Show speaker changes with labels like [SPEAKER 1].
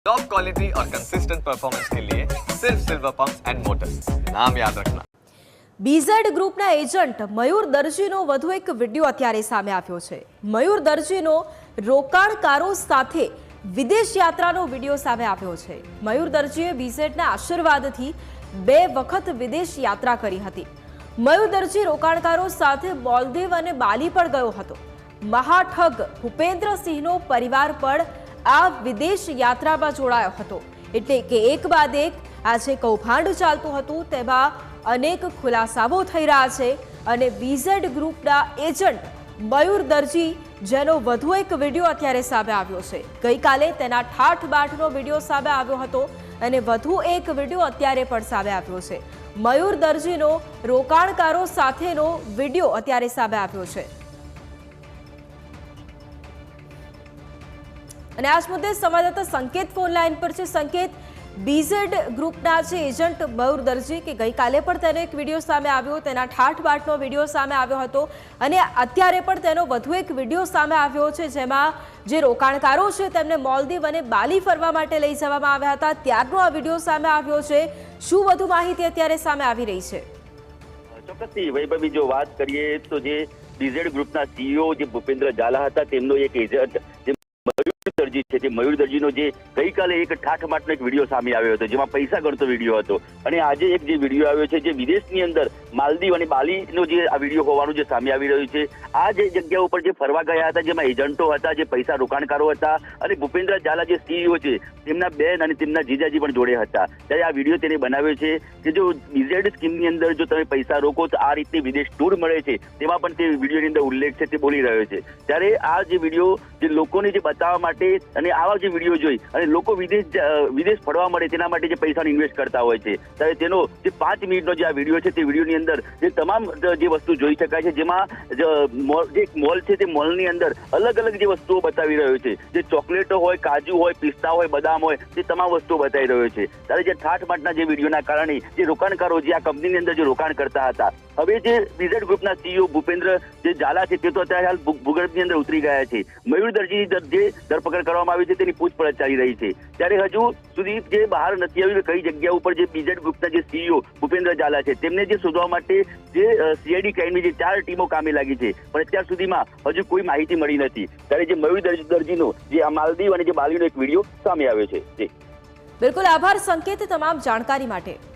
[SPEAKER 1] Top quality और consistent performance के लिए सिर्फ सिल्वर पंप्स एंड मोटर्स, नाम याद रखना।
[SPEAKER 2] બીઝેડ ગ્રુપના એજન્ટ મયુર દરજીનો વધુ એક વિડીયો અત્યારે સામે આવ્યો છે। મયુર દરજીનો રોકાણકારો સાથે વિદેશ યાત્રાનો વિડીયો સામે આવ્યો છે। મયુર દરજીએ બીઝેડના આશીર્વાદથી 2 વખત વિદેશ યાત્રા કરી હતી। મયુર દરજી રોકાણકારો સાથે મોલદીવ અને બાલી પણ ગયો હતો। મહાઠગ ભૂપેન્દ્રસિંહનો પરિવાર પણ આ વિદેશ યાત્રામાં જોડાયો હતો। એટલે કે એક બાદ એક આજે કૌભાંડ ચાલતું હતું તેમાં અનેક ખુલાસાઓ થઈ રહ્યા છે અને બીઝેડ ગ્રુપના એજન્ટ મયુર દરજી જેનો વધુ એક વિડીયો અત્યારે સામે આવ્યો છે। ગઈકાલે તેના ઠાઠબાઠનો વિડીયો સામે આવ્યો હતો અને વધુ એક વિડીયો અત્યારે પણ સામે આવ્યો છે। મયુર દરજીનો રોકાણકારો સાથેનો વિડીયો અત્યારે સામે આવ્યો છે અને આ મુદ્દે સંવાદદાતા સંકેત ફોન લાઈન પર છે। સંકેત, બીઝેડ ગ્રુપના જે એજન્ટ મયુર દરજી કે ગઈકાલે પણ તેનો એક વિડીયો સામે આવ્યો, તેના ઠાઠબાઠનો વિડીયો સામે આવ્યો હતો અને અત્યારે પણ તેનો વધુ એક વિડીયો સામે આવ્યો છે જેમાં જે રોકાણકારો છે તેમને મોલદીવ અને બાલી ફરવા માટે લઈ જવામાં આવ્યા હતા ત્યારનો આ વિડીયો સામે આવ્યો છે। શું વધુ માહિતી અત્યારે સામે આવી રહી છે?
[SPEAKER 3] ચોક્કસથી વૈભવી, જો વાત કરીએ તો જે બીઝેડ ગ્રુપના સીઈઓ જે ભૂપેન્દ્ર ઝાલા હતા તેમનો એક એજન્ટ મયુર દરજી છે, જે મયુર દરજીનો જે ગઈકાલે એક ઠાઠમાઠનો એક વિડીયો સામે આવ્યો હતો જેમાં પૈસા ગણતો વિડીયો હતો અને આજે એક જે વિડીયો આવ્યો છે જે વિદેશની અંદર માલદીવ અને બાલીનો જે આ વિડીયો હોવાનું જે સામે આવી રહ્યું છે। આ જે જગ્યા ઉપર જે ફરવા ગયા હતા જેમાં એજન્ટો હતા, જે પૈસા રોકાણકારો હતા અને ભૂપેન્દ્ર ઝાલા જે સીઈઓ છે તેમના બેન અને તેમના જીજાજી પણ જોડે હતા। ત્યારે આ વિડીયો તેને બનાવ્યો છે કે જો બીઝેડ સ્કીમની અંદર જો તમે પૈસા રોકો તો આ રીતે વિદેશ ટૂર મળે છે, તેમાં પણ તે વિડીયોની અંદર ઉલ્લેખ છે તે બોલી રહ્યો છે। ત્યારે આ જે વિડીયો જે લોકોને જે બતાવવા માટે અને આવા જે વિડીયો જોઈ અને લોકો વિદેશ ફરવા મળે તેના માટે જે પૈસાનો ઇન્વેસ્ટ કરતા હોય છે ત્યારે તેનો જે 5 મિનિટનો જે આ વિડીયો છે તે વિડીયોની અંદર જે તમામ જે વસ્તુ જોઈ શકાય છે જેમાં જે એક મોલ છે તે મોલની અંદર અલગ અલગ જે વસ્તુઓ બતાવી રહ્યો છે, જે ચોકલેટો હોય, કાજુ હોય, પિસ્તા હોય, બદામ હોય, તે તમામ વસ્તુઓ બતાવી રહ્યો છે। ત્યારે જે ઠાઠમાઠના જે વિડીયોના કારણે જે રોકાણકારો જે આ કંપનીની અંદર જે રોકાણ કરતા હતા, હવે જે બીઝેડ ગ્રુપના સીઈઓ ભૂપેન્દ્ર જે ઝાલા છે તે તો અત્યારે હાલ ભૂગર્ભની અંદર ઉતરી ગયા છે। મયુર દરજી જે ધરપકડ કરવામાં આવી છે તેની પૂછપરછ ચાલી રહી છે। ત્યારે હજુ સુધી જે બહાર નથી આવ્યું કઈ જગ્યા ઉપર જે બીઝેડ ગ્રુપના જે સીઈઓ ભૂપેન્દ્ર ઝાલા છે તેમને જે શોધવા માટે જે સીઆઈડી ક્રાઇમની જે 4 ટીમો કામે લાગી છે પણ અત્યાર સુધીમાં હજુ કોઈ માહિતી મળી નથી। ત્યારે જે મયુર દરજીનો જે આ માલદીવ અને જે બાલીનો એક વિડીયો સામે આવ્યો છે।
[SPEAKER 2] બિલકુલ, આભાર સંકેત તમામ જાણકારી માટે।